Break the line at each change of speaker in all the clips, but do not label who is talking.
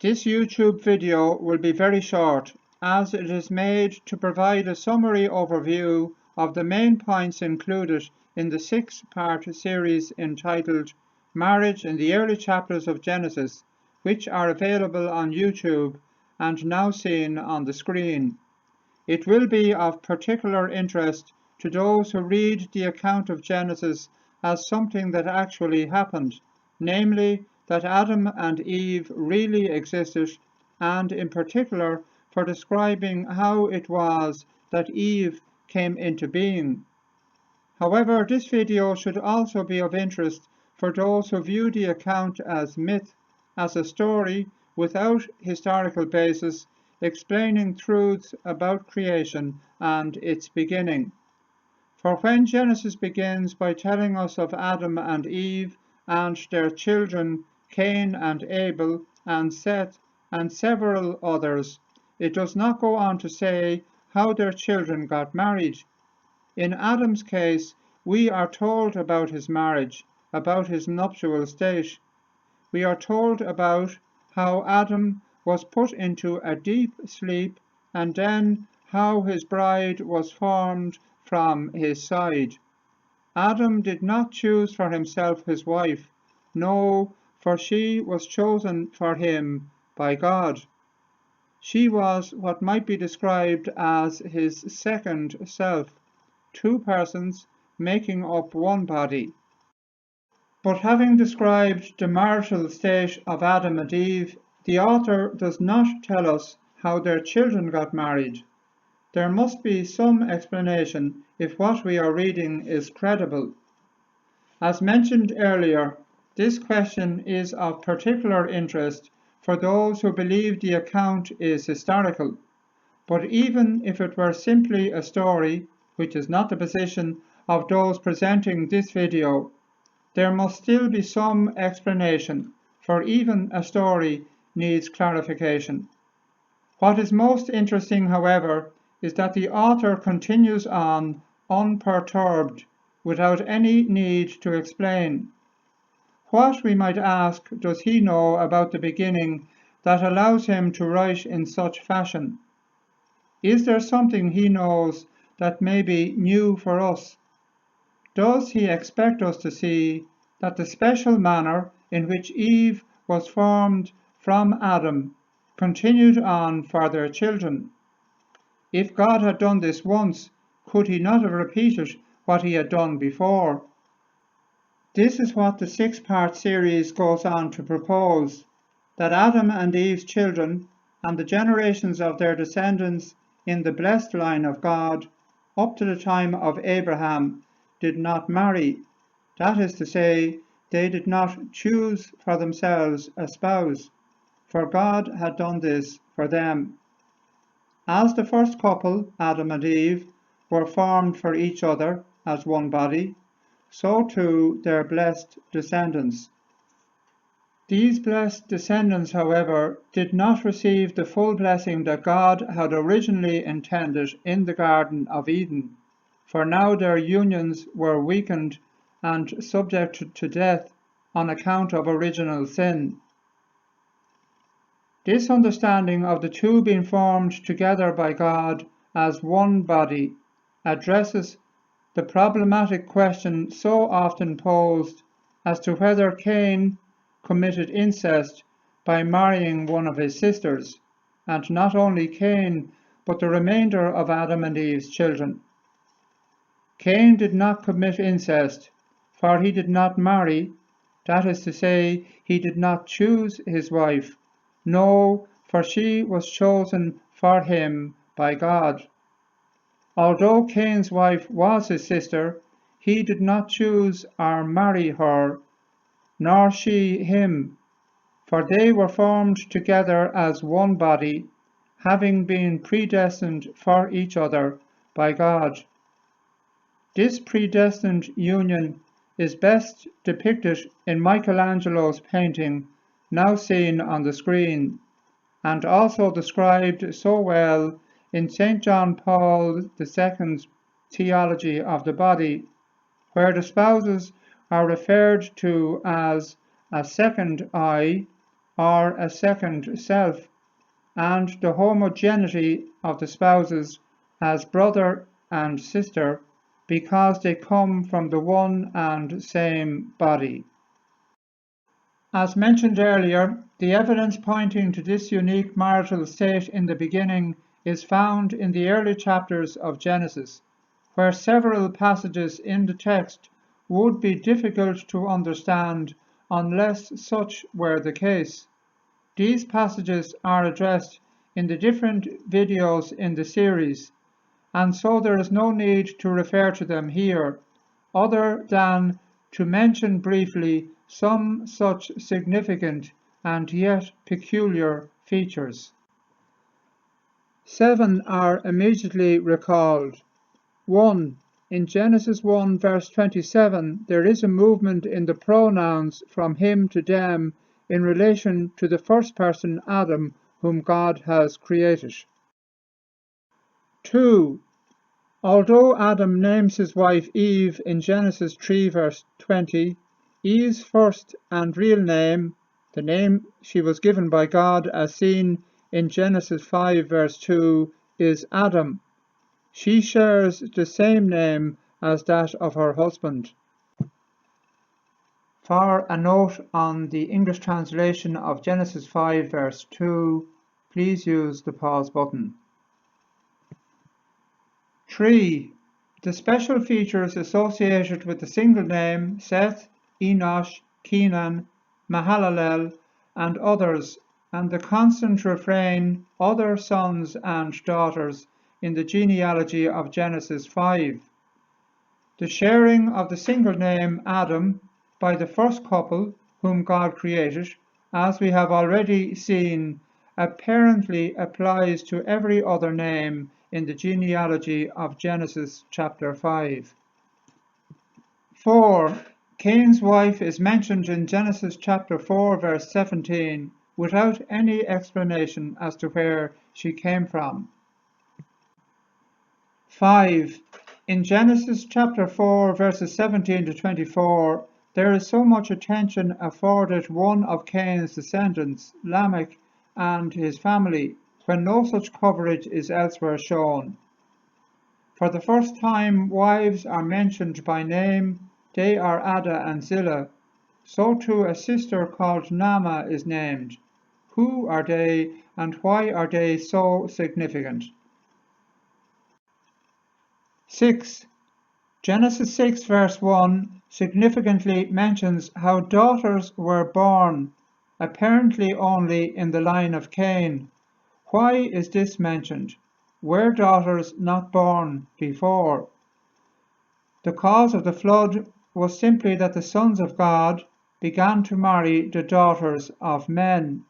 This YouTube video will be very short, as it is made to provide a summary overview of the main points included in the 6-part series entitled Marriage in the Early Chapters of Genesis, which are available on YouTube and now seen on the screen. It will be of particular interest to those who read the account of Genesis as something that actually happened, namely that Adam and Eve really existed, and in particular for describing how it was that Eve came into being. However, this video should also be of interest for those who view the account as myth, as a story without historical basis, explaining truths about creation and its beginning. For when Genesis begins by telling us of Adam and Eve and their children Cain and Abel and Seth and several others, it does not go on to say how their children got married. In Adam's case, we are told about his marriage, about his nuptial state. We are told about how Adam was put into a deep sleep, and then how his bride was formed from his side. Adam did not choose for himself his wife, no, for she was chosen for him by God. She was what might be described as his second self, two persons making up one body. But having described the marital state of Adam and Eve, the author does not tell us how their children got married. There must be some explanation if what we are reading is credible. As mentioned earlier, this question is of particular interest for those who believe the account is historical. But even if it were simply a story, which is not the position of those presenting this video, there must still be some explanation, for even a story needs clarification. What is most interesting, however, is that the author continues on unperturbed, without any need to explain. What, we might ask, does he know about the beginning that allows him to write in such fashion? Is there something he knows that may be new for us? Does he expect us to see that the special manner in which Eve was formed from Adam continued on for their children? If God had done this once, could he not have repeated what he had done before? This is what the 6-part series goes on to propose, that Adam and Eve's children and the generations of their descendants in the blessed line of God up to the time of Abraham did not marry. That is to say, they did not choose for themselves a spouse, for God had done this for them. As the first couple, Adam and Eve, were formed for each other as one body, so too their blessed descendants. These blessed descendants, however, did not receive the full blessing that God had originally intended in the Garden of Eden, for now their unions were weakened and subject to death on account of original sin. This understanding of the two being formed together by God as one body addresses the problematic question so often posed as to whether Cain committed incest by marrying one of his sisters, and not only Cain, but the remainder of Adam and Eve's children. Cain did not commit incest, for he did not marry, that is to say, he did not choose his wife, no, for she was chosen for him by God. Although Cain's wife was his sister, he did not choose or marry her, nor she him, for they were formed together as one body, having been predestined for each other by God. This predestined union is best depicted in Michelangelo's painting, now seen on the screen, and also described so well in St. John Paul II's Theology of the Body, where the spouses are referred to as a second eye, or a second self, and the homogeneity of the spouses as brother and sister because they come from the one and same body. As mentioned earlier, the evidence pointing to this unique marital state in the beginning is found in the early chapters of Genesis, where several passages in the text would be difficult to understand unless such were the case. These passages are addressed in the different videos in the series, and so there is no need to refer to them here, other than to mention briefly some such significant and yet peculiar features. 7 are immediately recalled. 1. In Genesis 1 verse 27, there is a movement in the pronouns from him to them in relation to the first person Adam, whom God has created. 2. Although Adam names his wife Eve in Genesis 3 verse 20, Eve's first and real name, the name she was given by God as seen in Genesis 5 verse 2, is Adam. She shares the same name as that of her husband. For a note on the English translation of Genesis 5 verse 2, please use the pause button. 3. The special features associated with the single name Seth, Enosh, Kenan, Mahalalel, and others, and the constant refrain other sons and daughters in the genealogy of Genesis 5. The sharing of the single name Adam by the first couple whom God created, as we have already seen, apparently applies to every other name in the genealogy of Genesis chapter 5. 4. Cain's wife is mentioned in Genesis chapter 4 verse 17 without any explanation as to where she came from. 5. In Genesis chapter 4 verses 17 to 24, there is so much attention afforded one of Cain's descendants, Lamech, and his family, when no such coverage is elsewhere shown. For the first time wives are mentioned by name. They are Ada and Zillah. So too a sister called Naamah is named. Who are they, and why are they so significant? 6. Genesis 6 verse 1 significantly mentions how daughters were born, apparently only in the line of Cain. Why is this mentioned? Were daughters not born before? The cause of the flood was simply that the sons of God began to marry the daughters of men.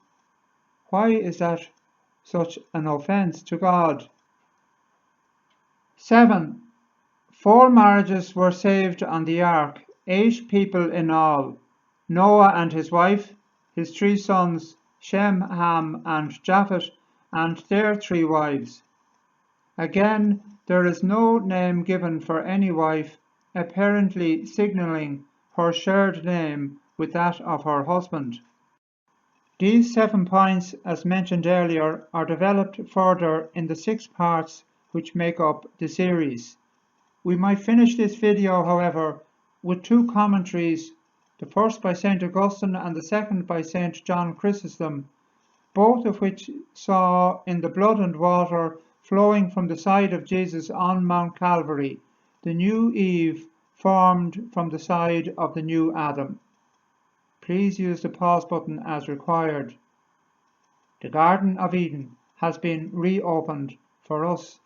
Why is that such an offense to God? 7. 4 marriages were saved on the ark, 8 people in all: Noah and his wife, his 3 sons, Shem, Ham, and Japheth, and their 3 wives. Again, there is no name given for any wife, apparently signaling her shared name with that of her husband. These 7 points, as mentioned earlier, are developed further in the 6 parts which make up the series. We might finish this video, however, with 2 commentaries, the first by St. Augustine and the second by St. John Chrysostom, both of which saw in the blood and water flowing from the side of Jesus on Mount Calvary the new Eve formed from the side of the new Adam. Please use the pause button as required. The Garden of Eden has been reopened for us.